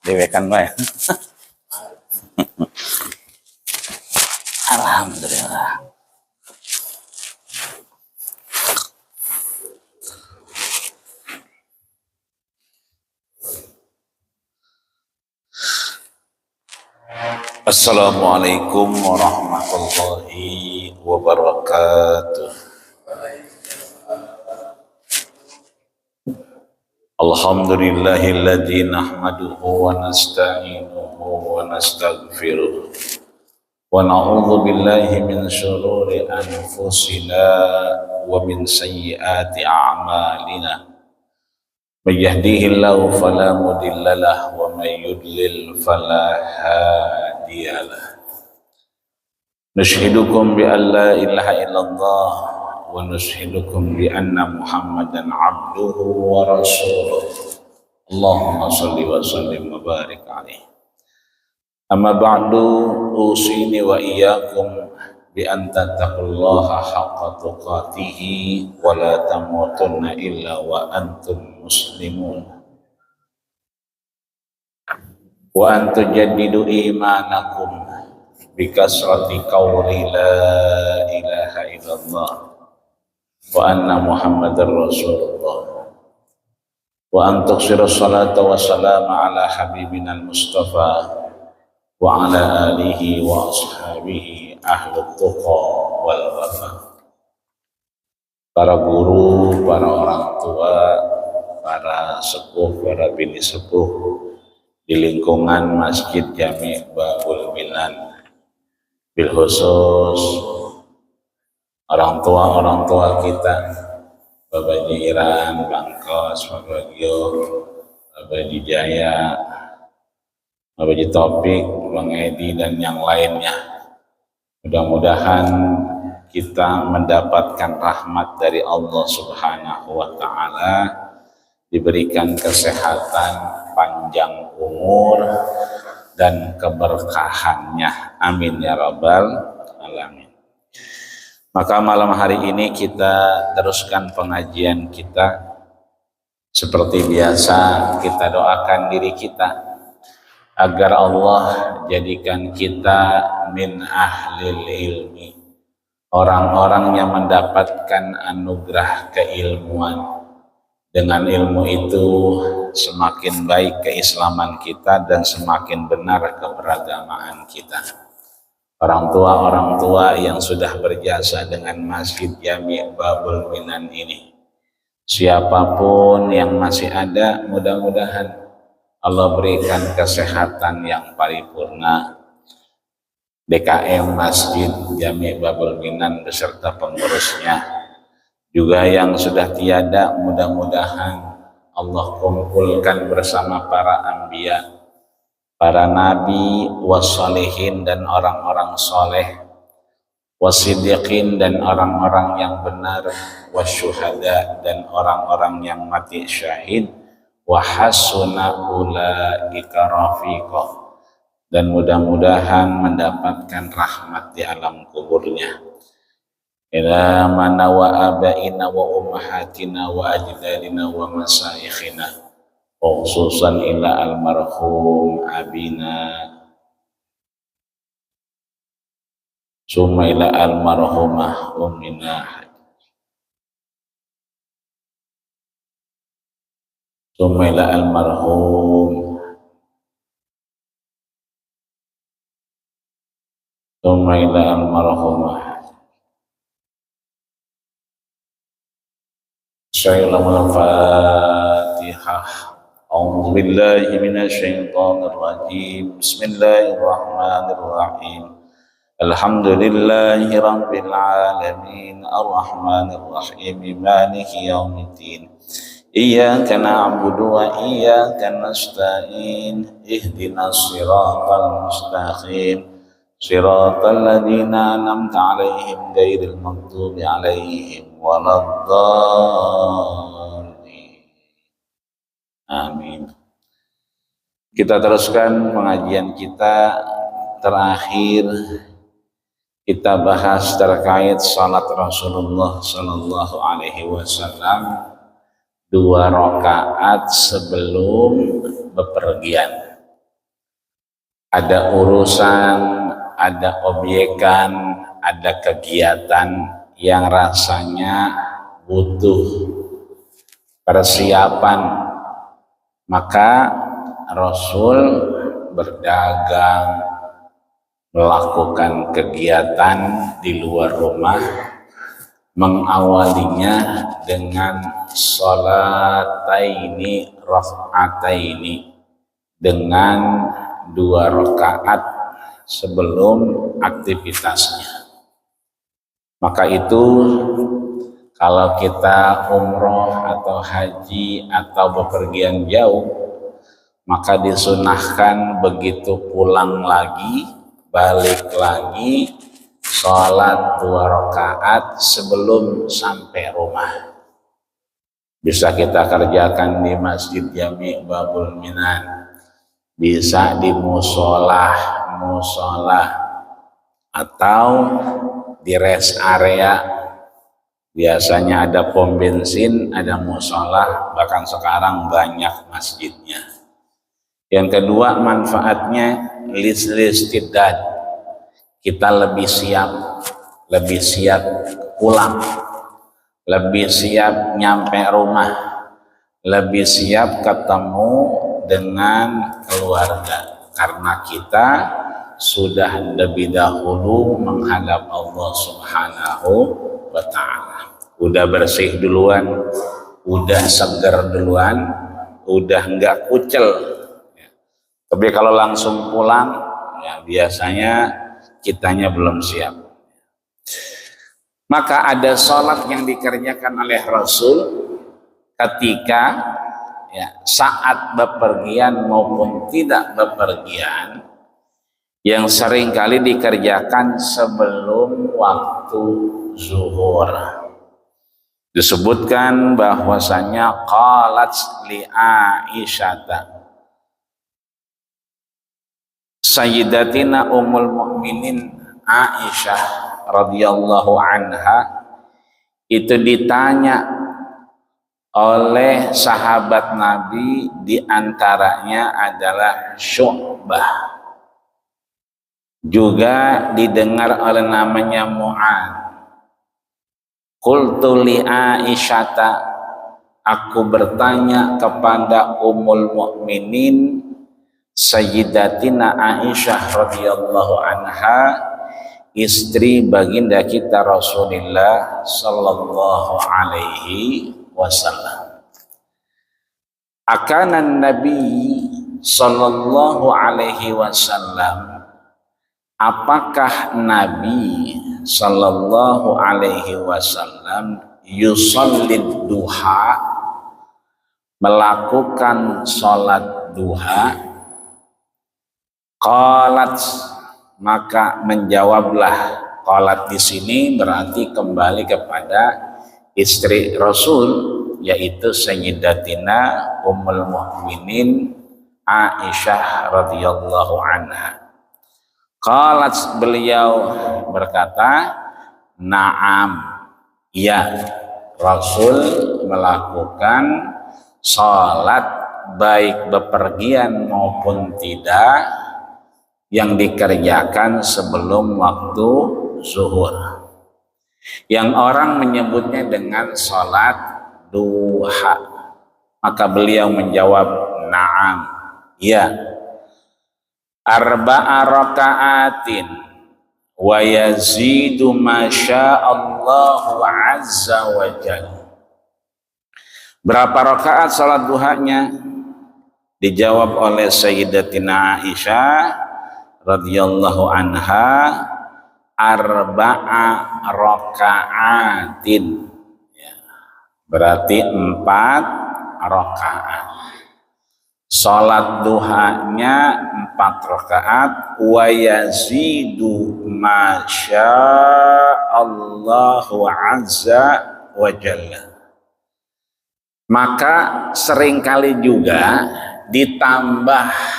Dewekan bae. Alhamdulillah. Assalamualaikum warahmatullahi wabarakatuh. Alhamdulillahilladzi nahmaduhu wa nasta'inuhu wa nastaghfiruh. Wa na'udzu billahi min syururi anfusina wa min sayyiati a'malina. May yahdihillahu fala mudhillalah wa may yudlil fala hadiyalah. Nushhidukum bi an la ilaha illallah wa nushhidukum bi anna Muhammadan abduhu wa rasuluh. Allahumma shalli wa sallim wa barik alaihi. Amma ba'du, usini wa iyyakum bi an tattaqullaha haqqa tuqatih wa la tamutunna illa wa antum muslimun wa an tujaddidu imanakum bi kasrati qawli la ilaha illallah wa anna muhammadar rasulullah wa an tuqsira salata wa salama ala habibina al-mustafa wa ala alihi wa ashabihi ahlut tuqa wal wafa. Para guru, para orang tua, para sepuh, para bini sepuh di lingkungan Masjid Jami' Babul Minan, bil khusus orang tua kita, Bapak Jiran, Bangkos, Pak Bagio, Bapak Jaya, Bapak Topik, Bang Edi, dan yang lainnya. Mudah-mudahan kita mendapatkan rahmat dari Allah Subhanahu wa Ta'ala, diberikan kesehatan, panjang umur, dan keberkahannya. Amin ya rabbal alamin. Maka malam hari ini kita teruskan pengajian kita. Seperti biasa, kita doakan diri kita agar Allah jadikan kita min ahlil ilmi, orang-orang yang mendapatkan anugerah keilmuan. Dengan ilmu itu semakin baik keislaman kita dan semakin benar keberagamaan kita. Orang tua yang sudah berjasa dengan Masjid Jami' Babul Minan ini, siapapun yang masih ada, mudah-mudahan Allah berikan kesehatan yang paripurna. DKM Masjid Jami' Babul Minan beserta pengurusnya, juga yang sudah tiada, mudah-mudahan Allah kumpulkan bersama para anbiya, para nabi, wassalihin dan orang-orang soleh, wasiddiqin dan orang-orang yang benar, wasyuhada dan orang-orang yang mati syahid, wa hasuna ulaika rafiqa, dan mudah-mudahan mendapatkan rahmat di alam kuburnya. Ila mana wa abaina wa ummahatina wa ajdadina wa masaikhina, khususan ila almarhum abina, summa ila almarhumah ummina, summa ila almarhum, summa ila almarhumah. Syai'ul Fatihah. A'udzu billahi minasyaitonir rajim. Bismillahirrahmanirrahim. Alhamdulillahi rabbil alamin, arrahmanir rahim, maliki yaumiddin. Iyyaka na'budu wa iyyaka nasta'in. Ihdinas siratal mustaqim. Siratal ladzina an'amta 'alaihim ghairil maghdubi 'alaihim waladdallin. Amin. Kita teruskan pengajian kita terakhir kita bahas terkait salat Rasulullah Sallallahu Alaihi Wasallam 2 rakaat sebelum bepergian. Ada urusan, ada obyekan, ada kegiatan yang rasanya butuh persiapan, maka Rasul berdagang, melakukan kegiatan di luar rumah, mengawalinya dengan sholataini rakaataini, dengan 2 rakaat sebelum aktivitasnya. Maka itu kalau kita umroh atau haji atau bepergian jauh, maka disunahkan begitu pulang lagi, balik lagi, sholat 2 rakaat sebelum sampai rumah. Bisa kita kerjakan di Masjid Jami' Babul Minan, bisa di musola atau di rest area. Biasanya ada pom bensin, ada musola, bahkan sekarang banyak masjidnya. Yang kedua, manfaatnya listidad, kita lebih siap pulang, lebih siap nyampe rumah, lebih siap ketemu dengan keluarga, karena kita sudah lebih dahulu menghadap Allah Subhanahu wa Ta'ala. Udah bersih duluan, udah seger duluan, udah enggak kucel. Tapi kalau langsung pulang, ya biasanya kitanya belum siap. Maka ada sholat yang dikerjakan oleh Rasul ketika saat bepergian maupun tidak bepergian, yang sering kali dikerjakan sebelum waktu zuhur. Disebutkan bahwasanya qalat li Aisyata, Sayyidatina Ummul Mukminin Aisyah radhiyallahu anha itu ditanya oleh sahabat Nabi, diantaranya adalah Syu'bah, juga didengar oleh namanya Mu'ad. Qultu li Aisyata, aku bertanya kepada Ummul Mukminin Sayyidatina Aisyah radhiyallahu anha, istri baginda kita Rasulullah sallallahu alaihi wasallam. Akanan Nabi sallallahu alaihi wasallam, apakah Nabi sallallahu alaihi wasallam yusallid duha, melakukan sholat duha? Qalat, maka menjawablah. Qalat di sini berarti kembali kepada istri Rasul, yaitu Sayyidatina Ummul Mukminin Aisyah radhiyallahu anha. Qalat, beliau berkata, na'am, ya, Rasul melakukan salat baik bepergian maupun tidak yang dikerjakan sebelum waktu zuhur, yang orang menyebutnya dengan salat duha. Maka beliau menjawab, na'am, ya, arba'a raka'atin wa yazidu masya'allahu azza wa jalla. Berapa rakaat salat duhanya? Dijawab oleh Sayyidatina Aisyah radhiyallahu anha, arba'a raka'atin, berarti 4 rakaat. Salat duhanya 4 rakaat, wa yazidu masya'allahu azza wa jalla. Maka seringkali juga ditambah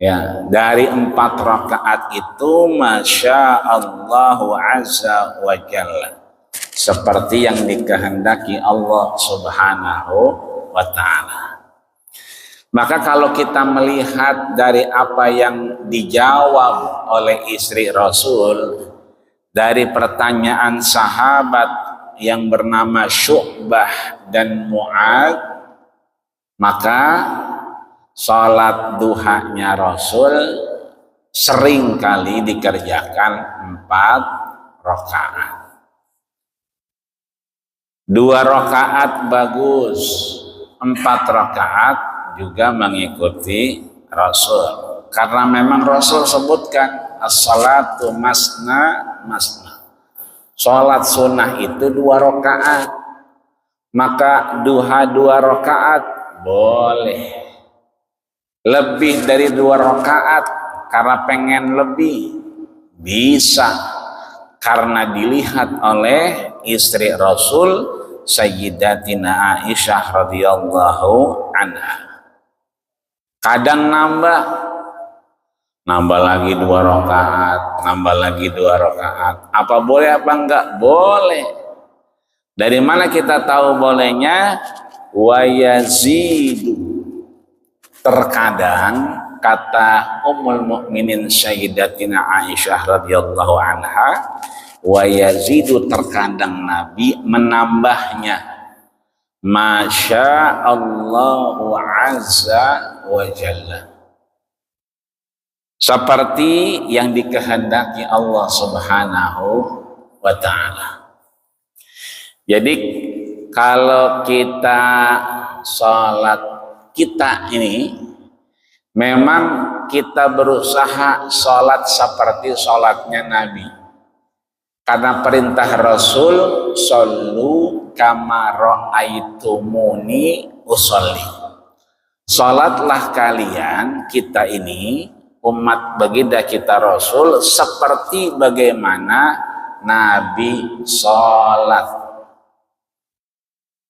Ya, dari 4 rakaat itu Masya Allah Azza wa Jalla, seperti yang dikehendaki Allah Subhanahu wa Ta'ala. Maka kalau kita melihat dari apa yang dijawab oleh istri Rasul dari pertanyaan sahabat yang bernama Syu'bah dan Mu'ad, maka salat duhanya Rasul sering kali dikerjakan 4 rakaat. 2 rakaat bagus, 4 rakaat juga mengikuti Rasul. Karena memang Rasul sebutkan as-salatu masna masna. Salat sunnah itu 2 rakaat. Maka duha 2 rakaat boleh. Lebih dari 2 rakaat karena pengen lebih bisa, karena dilihat oleh istri Rasul Sayyidatina Aisyah radhiyallahu anha. Kadang nambah lagi 2 rakaat, nambah lagi 2 rakaat. Apa boleh apa enggak? Boleh. Dari mana kita tahu bolehnya? Wa yazidu. Terkadang kata Ummul Mukminin Sayyidatina Aisyah radhiyallahu anha, wa yazidu, terkadang Nabi menambahnya Masya Allah Azza wa Jalla, seperti yang dikehendaki Allah Subhanahu wa Ta'ala. Jadi kalau kita salat kita ini memang kita berusaha sholat seperti sholatnya Nabi, karena perintah Rasul shollu kama ra'aitumuni usolli, sholatlah kalian, kita ini umat baginda kita Rasul, seperti bagaimana Nabi sholat.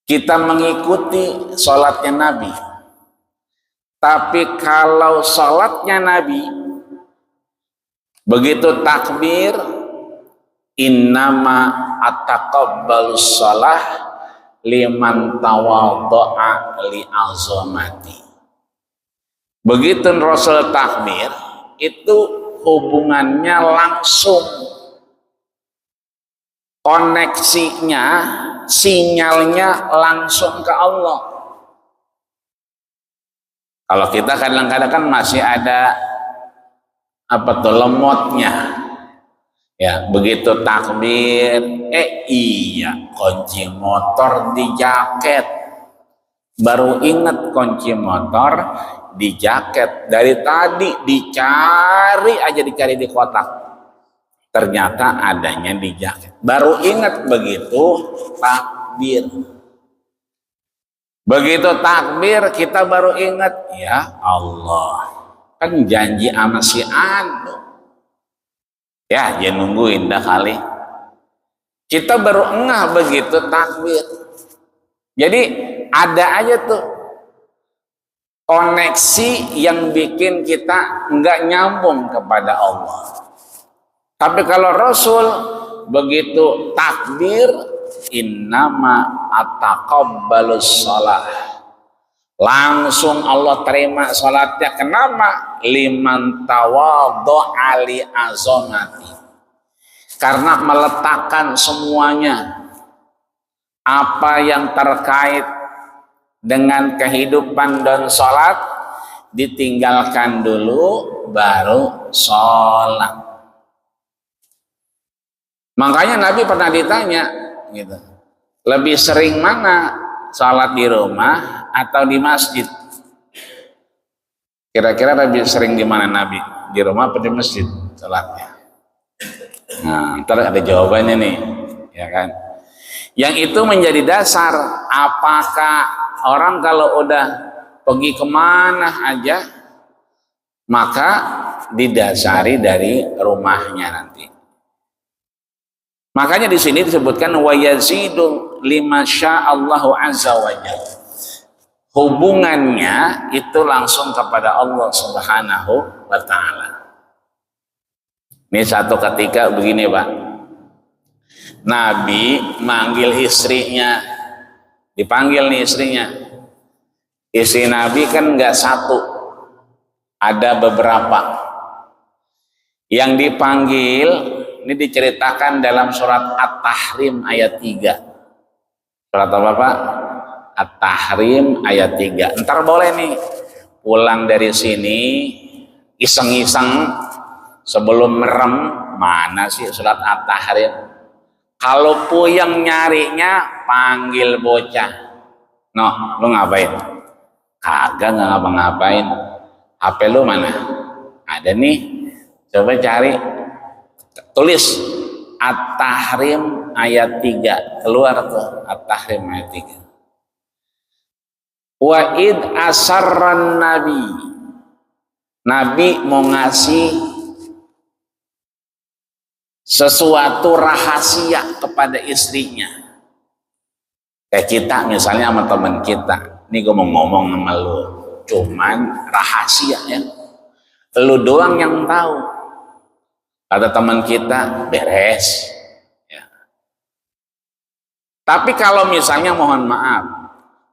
Kita mengikuti sholatnya Nabi. Tapi kalau sholatnya Nabi begitu takbir, innama ataqabbalus shalah liman tawaddo'a li azamati. Begitu Rasul takbir, itu hubungannya langsung, koneksinya, sinyalnya langsung ke Allah. Kalau kita kadang-kadang kan masih ada lemotnya. Ya, begitu takbir, iya, kunci motor di jaket. Baru ingat kunci motor di jaket. Dari tadi dicari di kotak. Ternyata adanya di jaket. Baru ingat begitu takbir. Begitu takbir kita baru ingat, ya Allah, kan janji sama si anu. Ya, jangan nungguin dah kali. Kita baru engah begitu takbir. Jadi ada aja tuh koneksi yang bikin kita enggak nyambung kepada Allah. Tapi kalau Rasul begitu takbir, innama ataqabbalus shalah, langsung Allah terima salatnya. Kenapa? Liman tawaddo'a li azamati, karena meletakkan semuanya apa yang terkait dengan kehidupan dan salat ditinggalkan dulu baru salat. Makanya Nabi pernah ditanya gitu, lebih sering mana salat di rumah atau di masjid? Kira-kira lebih sering di mana Nabi? Di rumah atau di masjid salatnya? Nah, ntar ada jawabannya nih, ya kan? Yang itu menjadi dasar apakah orang kalau udah pergi kemana aja maka didasari dari rumahnya nanti. Makanya di sini disebutkan wa yazidu lima sya'allahu azza wa jalla. hubungannya itu langsung kepada Allah Subhanahu wa ta'ala. Ini satu ketika begini Pak, Nabi manggil istrinya, dipanggil nih istrinya. Istri Nabi kan nggak satu, ada beberapa. Yang dipanggil ini diceritakan dalam surat At-Tahrim ayat 3. Surat apa Pak? At-Tahrim ayat 3. Ntar boleh nih pulang dari sini iseng-iseng sebelum merem, mana sih surat At-Tahrim? Kalau puyeng nyarinya panggil bocah. No, lu ngapain? Kagak, nggak ngapa-ngapain. HP lu mana? Ada nih. Coba cari. Tulis At-Tahrim ayat 3. Keluar tuh At-Tahrim ayat 3. Wa id asarran nabi. Nabi mau ngasih sesuatu rahasia kepada istrinya. Kayak kita misalnya sama teman kita. Ini gue mau ngomong sama lu, cuman rahasia ya. Lu doang yang tahu. Kata teman kita, beres. Ya. Tapi kalau misalnya mohon maaf,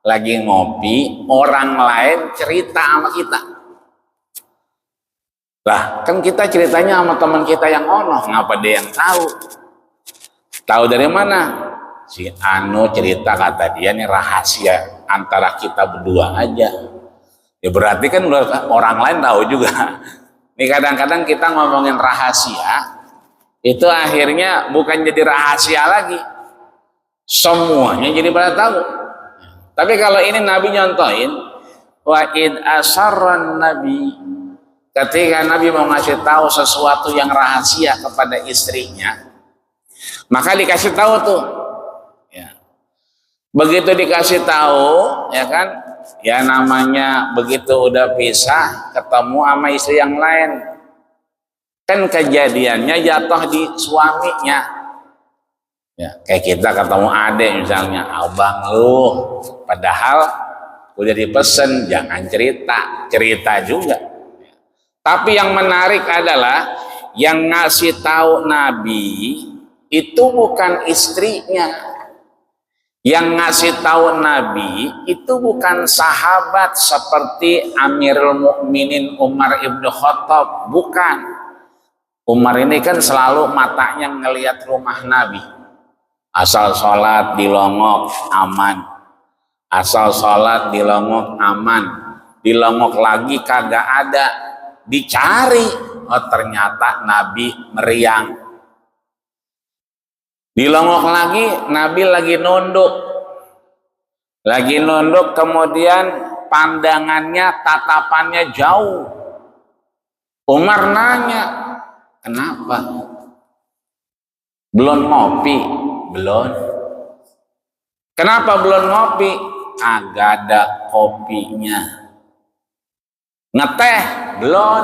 lagi ngopi, orang lain cerita sama kita. Lah, kan kita ceritanya sama teman kita yang ono, ngapa dia yang tahu? Tahu dari mana? Si Anu cerita, kata dia nih rahasia antara kita berdua aja. Ya berarti kan orang lain tahu juga. Nih kadang-kadang kita ngomongin rahasia, itu akhirnya bukan jadi rahasia lagi. Semuanya jadi pada tahu. Tapi kalau ini Nabi nyontohin, wa id asarran nabi, ketika Nabi mau ngasih tahu sesuatu yang rahasia kepada istrinya, maka dikasih tahu tuh. Ya. Begitu dikasih tahu, ya kan, ya namanya begitu udah pisah, ketemu sama istri yang lain, kan kejadiannya jatuh di suaminya. Ya, kayak kita ketemu adek misalnya, abang lu, padahal udah dipesen jangan cerita juga. Tapi yang menarik adalah yang ngasih tahu Nabi itu bukan istrinya. Yang ngasih tahu Nabi itu bukan sahabat seperti Amirul Mukminin Umar ibn Khattab, bukan. Umar ini kan selalu matanya ngelihat rumah Nabi. Asal sholat dilongok aman, asal sholat dilongok aman, dilongok lagi kagak ada, dicari, oh ternyata Nabi meriang. Dilongok lagi, Nabi lagi nunduk, kemudian pandangannya, tatapannya jauh. Umar nanya, kenapa? Belum ngopi? Belum. Kenapa belum ngopi? Agak ada kopinya. Ngeteh? Belum.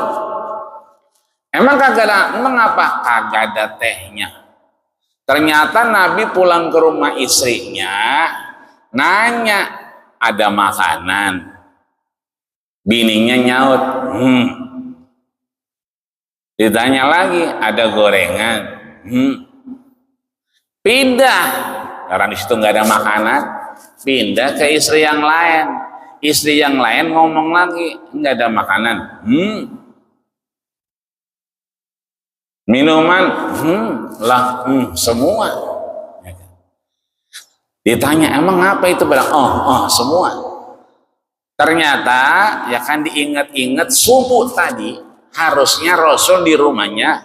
Emang kagak ada? Emang apa? Kagak ada tehnya. Ternyata Nabi pulang ke rumah istrinya, nanya, ada makanan? Bininya nyaut, Ditanya lagi, ada gorengan? Pindah, karena di situ nggak ada makanan, pindah ke istri yang lain. Istri yang lain ngomong lagi, nggak ada makanan. Minuman, semua. Ditanya, emang apa itu? Bilang, semua. Ternyata, ya kan diingat-ingat subuh tadi, harusnya Rasul di rumahnya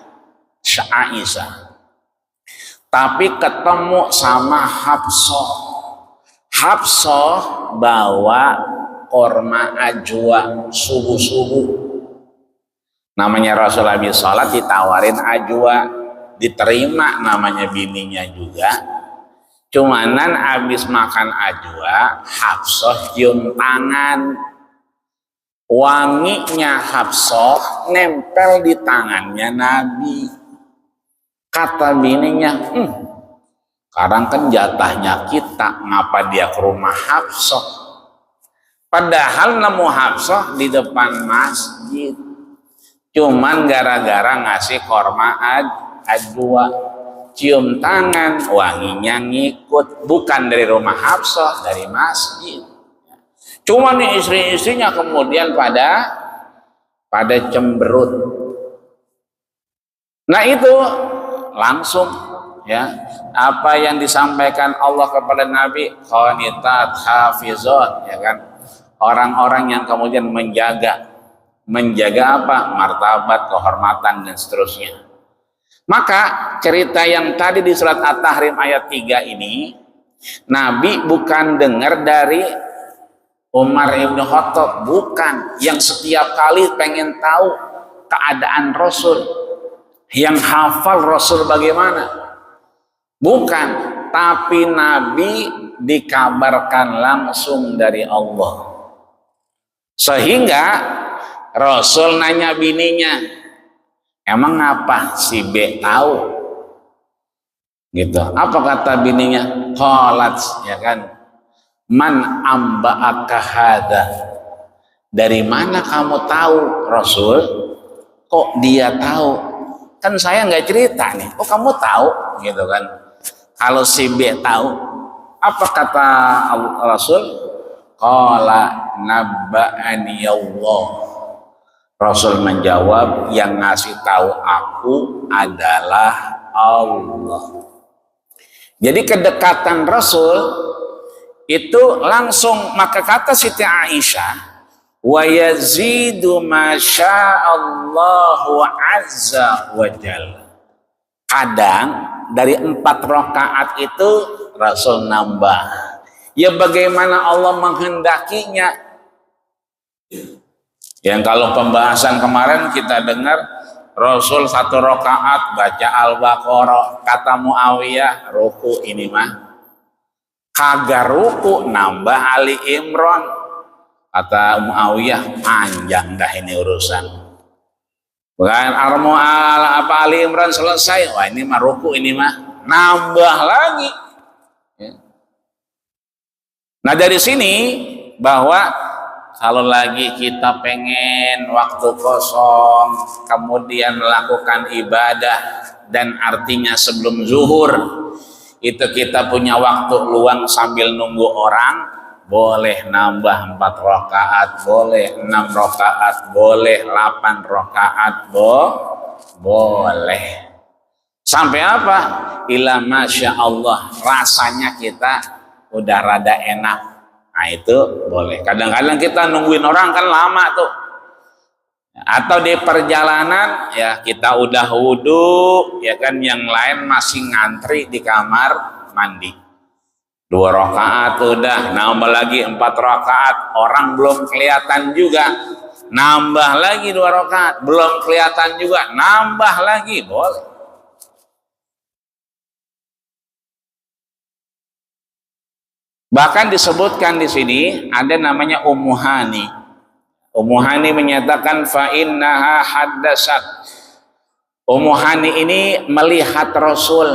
Aisyah. Tapi ketemu sama Hafsah. Hafsah bawa korma ajwa subuh-subuh. Namanya Rasul habis sholat ditawarin ajwa, diterima namanya bininya juga. Cumanan habis makan ajwa, Hafsah cium tangan. Wanginya Hafsah nempel di tangannya Nabi. Kata bininya, sekarang kan jatahnya kita, ngapa dia ke rumah Hafsah? Padahal nemu Hafsah di depan masjid. Cuman gara-gara ngasih korma dua, cium tangan, wanginya ngikut, bukan dari rumah Hafsah, dari masjid. Cuman istri-istrinya kemudian pada cemberut. Nah itu langsung ya, apa yang disampaikan Allah kepada Nabi, qanitat hafizat, ya kan, orang-orang yang kemudian menjaga apa? Martabat, kehormatan dan seterusnya. Maka cerita yang tadi di surat At-Tahrim ayat 3 ini, Nabi bukan dengar dari Umar ibn Khattab, bukan, yang setiap kali pengen tahu keadaan Rasul, yang hafal Rasul bagaimana, bukan, tapi Nabi dikabarkan langsung dari Allah. Sehingga Rasul nanya bininya, emang apa si B tahu? Gitu. Apa kata bininya? Qalat, ya kan, man amba'aka hadha, dari mana kamu tahu Rasul? Kok dia tahu? Kan saya nggak cerita nih, kok kamu tahu? Gitu kan. Kalau si B tahu, apa kata Rasul? Qala nabba'ani Allah. Rasul menjawab, yang ngasih tahu aku adalah Allah. Jadi kedekatan Rasul itu langsung, maka kata Siti Aisyah, wa yazidu ma sya'allahu azza wa jalla. Kadang dari 4 rakaat itu Rasul nambah. Ya bagaimana Allah menghendakinya. Yang kalau pembahasan kemarin kita dengar Rasul 1 rakaat baca Al-Baqarah, kata Muawiyah, ruku ini mah kagak ruku, nambah Ali Imran, kata Muawiyah, panjang dah ini urusan. Bukan Ali Imran selesai, wah ini mah ruku, ini mah nambah lagi. Nah dari sini bahwa kalau lagi kita pengen waktu kosong, kemudian melakukan ibadah, dan artinya sebelum zuhur, itu kita punya waktu luang sambil nunggu orang, boleh nambah 4 rakaat, boleh 6 rakaat, boleh 8 rakaat, boleh. Sampai apa? Ila masya Allah, rasanya kita udah rada enak. Nah itu boleh. Kadang-kadang kita nungguin orang kan lama tuh. Atau di perjalanan ya kita udah wudhu, ya kan, yang lain masih ngantri di kamar mandi. 2 rakaat udah, nambah lagi 4 rakaat, orang belum kelihatan juga, nambah lagi 2 rakaat, belum kelihatan juga, nambah lagi, boleh. Bahkan disebutkan di sini ada namanya Ummu Hani. Ummu Hani menyatakan fa innaha haddatsat. Ummu Hani ini melihat Rasul,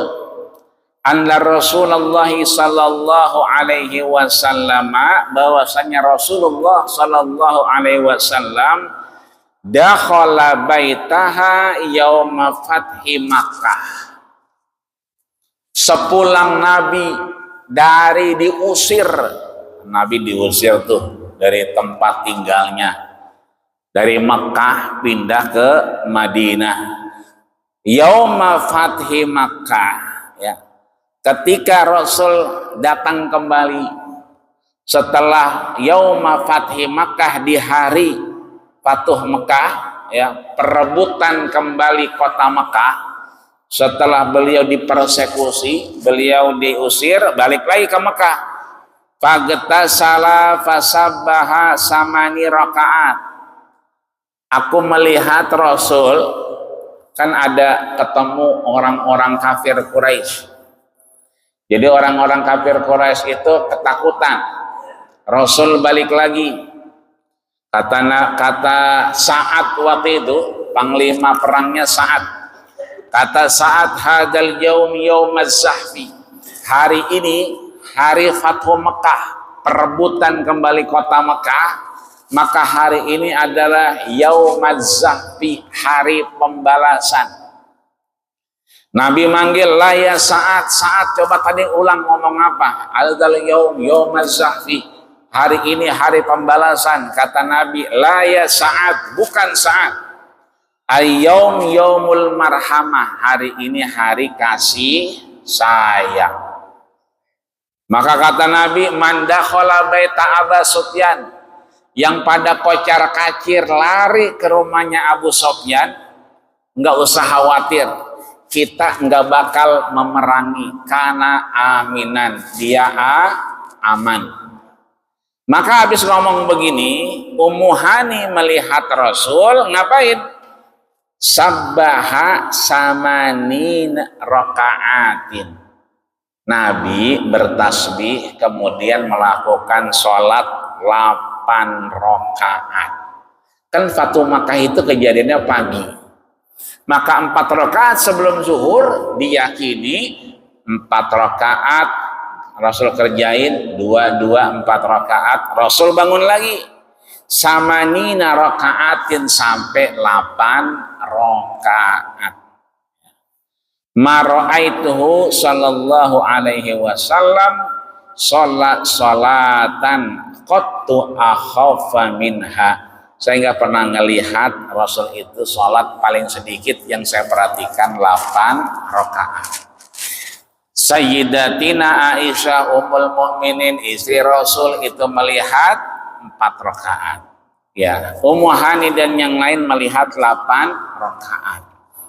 anna Rasulullah sallallahu alaihi wasallam, bahwasanya Rasulullah sallallahu alaihi wasallam dakhala baitaha yauma fathi Makkah. Sepulang Nabi dari diusir, Nabi diusir tuh dari tempat tinggalnya, dari Mekah pindah ke Madinah. Yauma fathi Makkah, ya, ketika Rasul datang kembali setelah yauma fathi Makkah, di hari Fatuh Mekah, ya, perebutan kembali kota Mekah. Setelah beliau dipersekusi, beliau diusir, balik lagi ke Mekah. Fagtasala fasabbaha samani rakaat. Aku melihat Rasul, kan ada ketemu orang-orang kafir Quraisy. Jadi orang-orang kafir Quraisy itu ketakutan. Rasul balik lagi. Kata Sa'ad waktu itu, panglima perangnya Sa'ad. Kata Sa'ad, hadal yaum yaumaz zahfi. Hari ini hari Fathu Mekah, perebutan kembali kota Mekah, maka hari ini adalah Yaumaz Zahfi, hari pembalasan. Nabi manggil la ya Sa'ad, Sa'ad, coba tadi ulang ngomong apa? Adzal yaumaz zahfi, hari ini hari pembalasan. Kata Nabi, la ya Sa'ad, bukan Sa'ad. Al-yaum yaumul marhamah, hari ini hari kasih sayang. Maka kata Nabi, man dakhala baita Abu Sufyan, yang pada kocar kacir lari ke rumahnya Abu Sufyan, enggak usah khawatir, kita enggak bakal memerangi karena aminan, dia aman. Maka habis ngomong begini, Ummu Hani melihat Rasul ngapain? Sabbaha samanin rakaatin. Nabi bertasbih kemudian melakukan sholat 8 rakaat. Kan Fatu Makkah itu kejadiannya pagi. Maka 4 rakaat sebelum zuhur diyakini 4 rakaat Rasul kerjain, 2 4 rakaat Rasul bangun lagi, samanina rakaatin, sampai 8 rakaat. Mara'aituhu sallallahu alaihi wasallam sholat sholatan qattu akhafa minha. Saya nggak pernah ngelihat Rasul itu sholat paling sedikit yang saya perhatikan 8 rakaat. Sayyidatina Aisyah ummul mukminin istri Rasul itu melihat 4 rakaat. Ya, Ummu Hani dan yang lain melihat 8 rakaat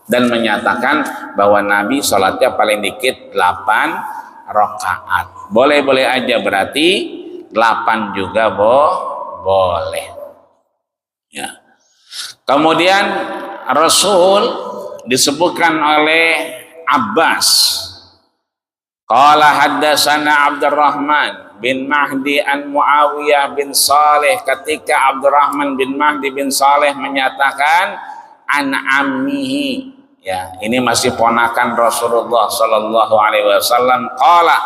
dan menyatakan bahwa Nabi sholatnya paling dikit 8 rakaat. Boleh-boleh aja, berarti 8 juga boleh. Ya. Kemudian Rasul disebutkan oleh Abbas, qala haddatsana Abdurrahman bin Mahdi an Muawiyah bin Saleh, ketika Abdurrahman bin Mahdi bin Saleh menyatakan an ammihi, ya ini masih ponakan Rasulullah sallallahu alaihi wasallam, qala,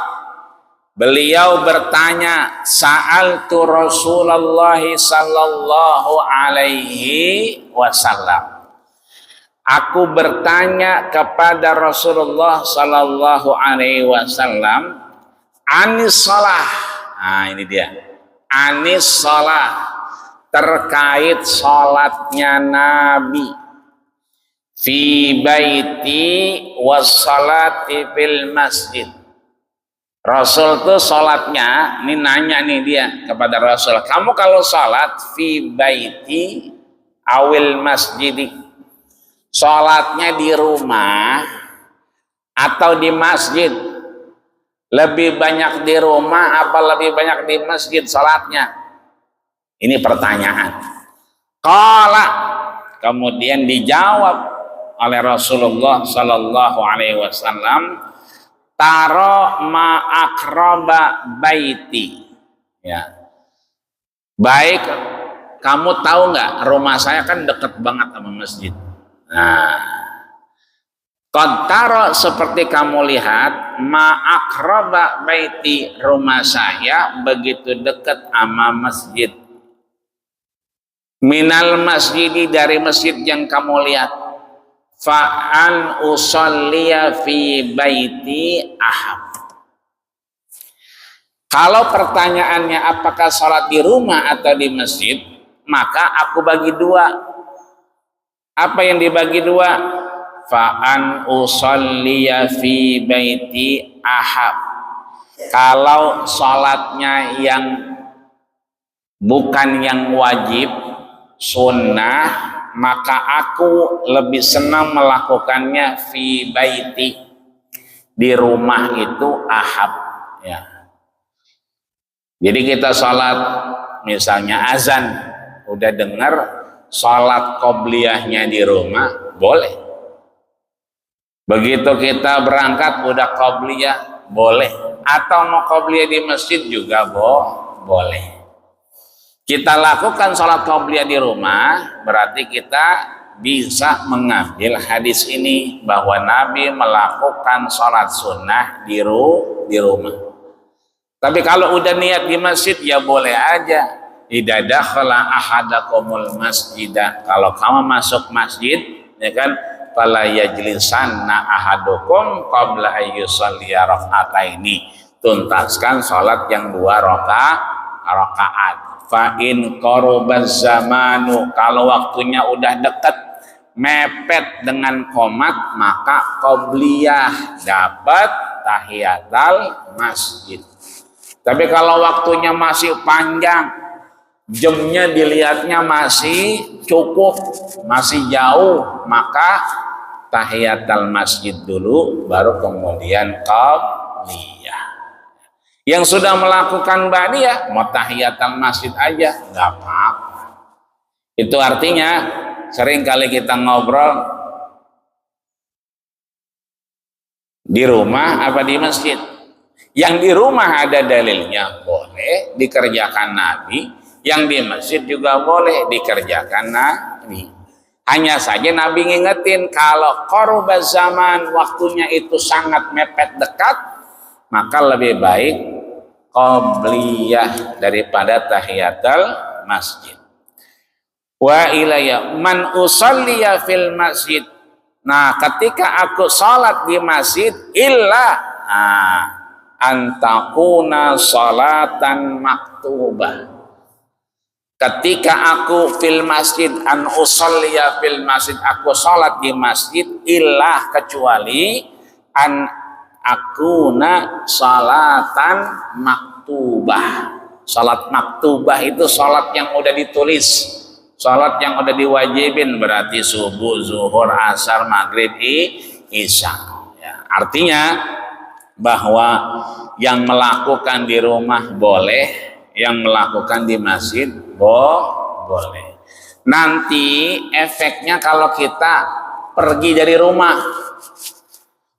beliau bertanya, sa'altu Rasulullah sallallahu alaihi wasallam, aku bertanya kepada Rasulullah sallallahu alaihi wasallam, anis shalah. Nah, ini dia. Anis shalah, terkait salatnya Nabi, fi baiti was salati fil masjid. Rasul tuh sholatnya, ini nanya nih dia kepada Rasul, kamu kalau sholat fi baiti awil masjidi, sholatnya di rumah atau di masjid? Lebih banyak di rumah apa lebih banyak di masjid sholatnya? Ini pertanyaan. Qala, kemudian dijawab oleh Rasulullah sallallahu alaihi wasallam, taro ma'akraba baiti, ya, baik kamu tahu nggak, rumah saya kan deket banget sama masjid. Nah, qad taro, seperti kamu lihat, ma'akraba baiti, rumah saya begitu dekat sama masjid, minal masjidi, dari masjid yang kamu lihat, fa'an usolliya fi baiti ahab. Kalau pertanyaannya apakah sholat di rumah atau di masjid, maka aku bagi 2. Apa yang dibagi 2? Fa'an usolliya fi baiti ahab. Kalau sholatnya yang bukan yang wajib, sunnah, maka aku lebih senang melakukannya fi baiti, di rumah itu ahab, ya. Jadi kita sholat misalnya azan, udah dengar, sholat qobliyahnya di rumah boleh. Begitu kita berangkat udah qobliyah boleh, atau mau qobliyah di masjid juga boleh. Kita lakukan sholat qobliyah di rumah, berarti kita bisa mengambil hadis ini bahwa Nabi melakukan sholat sunnah di rumah. Tapi kalau udah niat di masjid ya boleh aja. Idza dakhala ahadakumul masjidah, kalau kamu masuk masjid ya kan, fala yajlisanna ahadukum qabla ayyusalliya rak'ataini, tuntaskan salat yang 2 rakaat. Fa in qarabaz zamanu, kalau waktunya udah dekat mepet dengan qomat, maka qabliyah, dapat tahiyatul masjid. Tapi kalau waktunya masih panjang, jamnya dilihatnya masih cukup, masih jauh, maka tahiyatul masjid dulu, baru kemudian qabliyah. Yang sudah melakukan ba'diyah mau tahiyatul masjid aja nggak apa-apa. Itu artinya sering kali kita ngobrol di rumah apa di masjid. Yang di rumah ada dalilnya boleh dikerjakan Nabi, yang di masjid juga boleh dikerjakan Nabi. Hanya saja Nabi ngingetin kalau qarabaz zaman, waktunya itu sangat mepet dekat, maka lebih baik qabliyah daripada tahiyatul masjid. Wa ilayya man usalliya fil masjid. Nah, ketika aku salat di masjid illa antakuna salatan maktubah. Ketika aku fil masjid, an usalliya fil masjid, aku salat di masjid, illa kecuali an akuna salatan maktubah. Salat maktubah itu salat yang udah ditulis, salat yang udah diwajibin, berarti subuh, zuhur, asar, maghrib, isya. Ya, artinya bahwa yang melakukan di rumah boleh, yang melakukan di masjid boleh. Nanti efeknya kalau kita pergi dari rumah,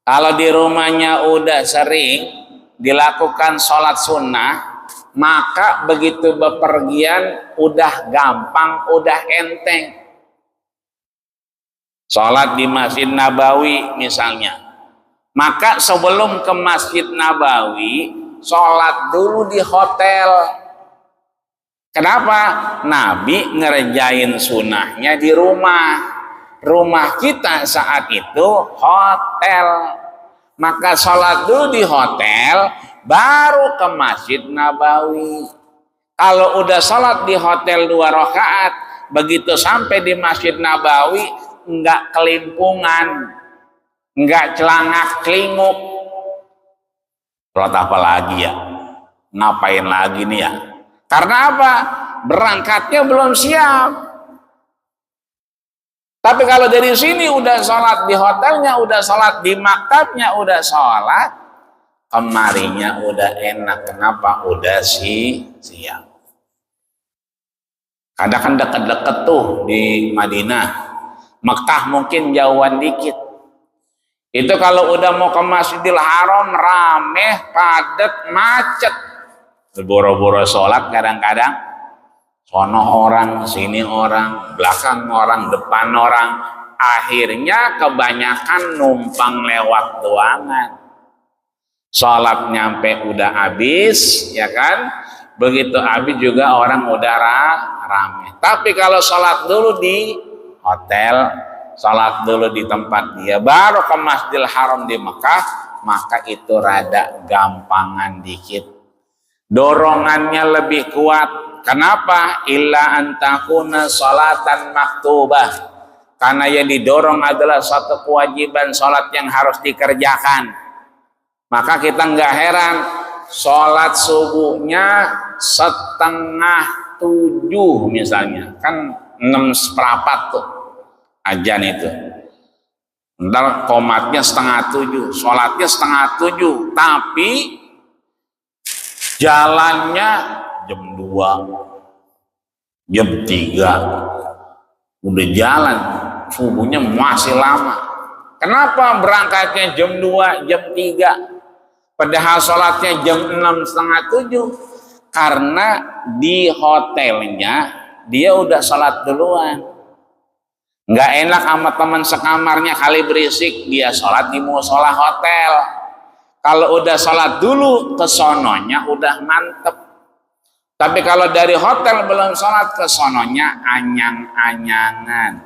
kalau di rumahnya udah sering dilakukan sholat sunnah, maka begitu bepergian udah gampang, udah enteng. Sholat di Masjid Nabawi misalnya, maka sebelum ke Masjid Nabawi, sholat dulu di hotel. Kenapa? Nabi ngerjain sunnahnya di rumah. Rumah kita saat itu hotel. Maka sholat dulu di hotel, baru ke Masjid Nabawi. Kalau udah sholat di hotel 2 rakaat, begitu sampai di Masjid Nabawi, enggak kelimpungan, enggak celangak-celinguk. Sholat apa lagi ya? Ngapain lagi nih ya? Karena apa? Berangkatnya belum siap. Tapi kalau dari sini udah sholat di hotelnya, udah sholat di maktabnya, udah sholat, kemarinya udah enak. Kenapa? Udah siap. Kadang kan deket-deket tuh di Madinah. Mekah mungkin jauhan dikit. Itu kalau udah mau ke Masjidil Haram, rame, padat, macet. Boro-boro sholat kadang-kadang, sono orang, sini orang, belakang orang, depan orang. Akhirnya kebanyakan numpang lewat doangan. Sholat nyampe udah habis, ya kan? Begitu habis juga orang udah rame. Tapi kalau sholat dulu di hotel, sholat dulu di tempat dia, baru ke Masjidil Haram di Mekah, maka itu rada gampangan dikit. Dorongannya lebih kuat. Kenapa? Illa antakuna sholatan maktubah. Karena yang didorong adalah suatu kewajiban sholat yang harus dikerjakan. Maka kita nggak heran sholat subuhnya 6:30 misalnya, kan 6:15 tuh ajan itu. Ntar qomatnya 6:30, sholatnya 6:30, tapi jalannya jam 2, jam 3, udah jalan, subuhnya masih lama. Kenapa berangkatnya jam 2, jam 3? Padahal sholatnya jam 6:30, karena di hotelnya dia udah sholat duluan. Nggak enak sama teman sekamarnya kali berisik, dia sholat di musola hotel. Kalau udah sholat dulu ke sononya udah mantep. Tapi kalau dari hotel belum sholat ke sononya anyang-anyangan,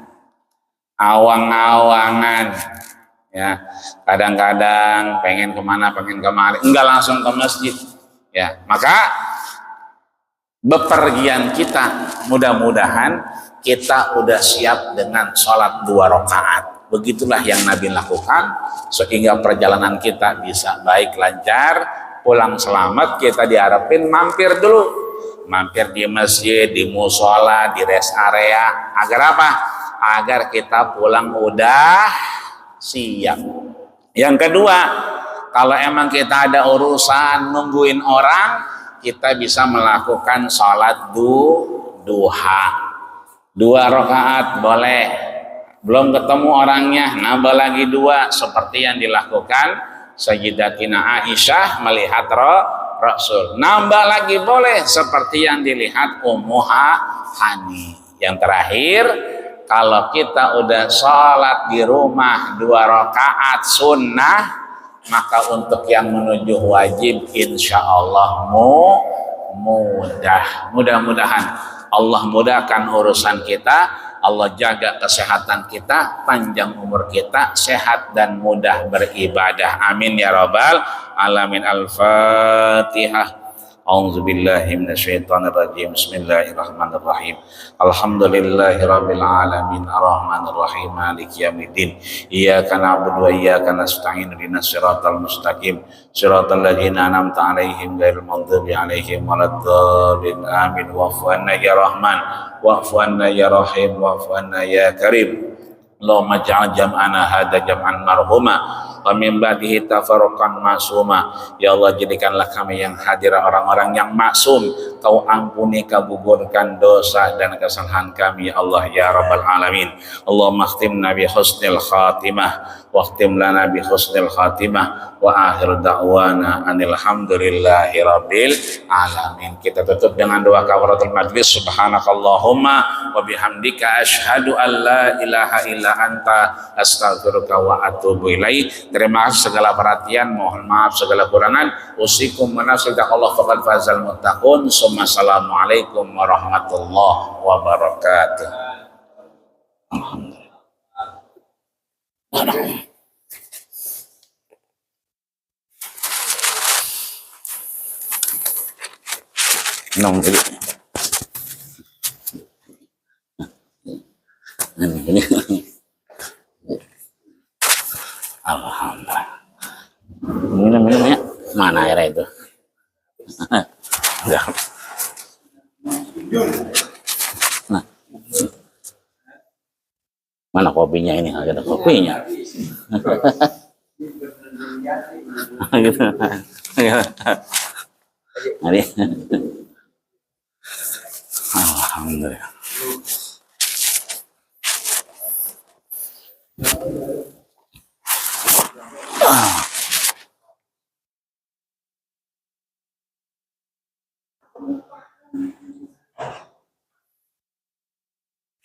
awang-awangan, ya. Kadang-kadang pengen kemana, pengen kemari, enggak langsung ke masjid, ya. Maka bepergian kita mudah-mudahan kita udah siap dengan sholat 2 rakaat. Begitulah yang Nabi lakukan sehingga perjalanan kita bisa baik lancar, pulang selamat. Kita diharapin mampir dulu. Mampir di masjid, di musola, di rest area. Agar apa? Agar kita pulang udah siap. Yang kedua, kalau emang kita ada urusan nungguin orang, kita bisa melakukan sholat duha. 2 rakaat boleh. Belum ketemu orangnya, nambah lagi 2 seperti yang dilakukan Sayyidatina Aisyah melihat Rasul. Nambah lagi boleh seperti yang dilihat Ummu Hani. Yang terakhir, kalau kita udah sholat di rumah 2 rakaat sunnah, maka untuk yang menuju wajib insya Allah mudah-mudahan Allah mudahkan urusan kita, Allah jaga kesehatan kita, panjang umur kita, sehat dan mudah beribadah. Amin ya rabbal alamin. Al-Fatihah. A'udzubillahi minasyaitonirrajim. Bismillahirrahmanirrahim. Alhamdulillahirabbil alamin arrahmanirrahim maliki yaumiddin. Iyyaka na'budu wa iyyaka nasta'in ihdinas siratal mustaqim siratal ladzina an'amta 'alaihim ghairil maghdubi 'alaihim waladdallin. Amin. Wa'fu 'anna ya Rahman, wa'fu 'anna ya Rahim, wa'fu 'anna ya Karim. Allahumma ja'al jam'ana hadza jam'an marhuma wa min ba'dihi tafarruqan masuma. Ya Allah, jadikanlah kami yang hadir orang-orang yang maksum. Kau ampuni, kabugurkan dosa dan kesalahan kami ya Allah ya rabbal alamin. Allahumma khtimna bi husnil khatimah wa khtim lana bi husnil khatimah wa akhir da'wana anil hamdulillahi rabbil alamin. Kita tutup dengan doa kafaratul majlis. Subhanakallahumma wa bihamdika asyhadu an la ilaha illa anta astaghfiruka wa atubu ilaik. Terima kasih segala perhatian, mohon maaf segala kurangan. Usikum menasihdakallah faqad fazal muttaqun. Assalamualaikum warahmatullahi wabarakatuh. Alhamdulillah. Nong ini. Alhamdulillah. Minum ya. Mana airnya itu? Nah. Mana kopinya ini? Ada kopinya. Gitu. Mari. Alhamdulillah.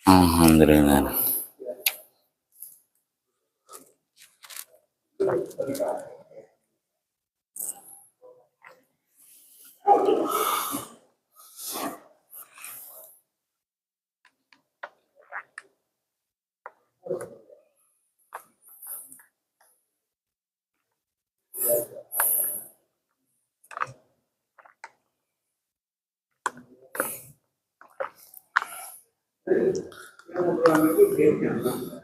Alhamdulillah. Yang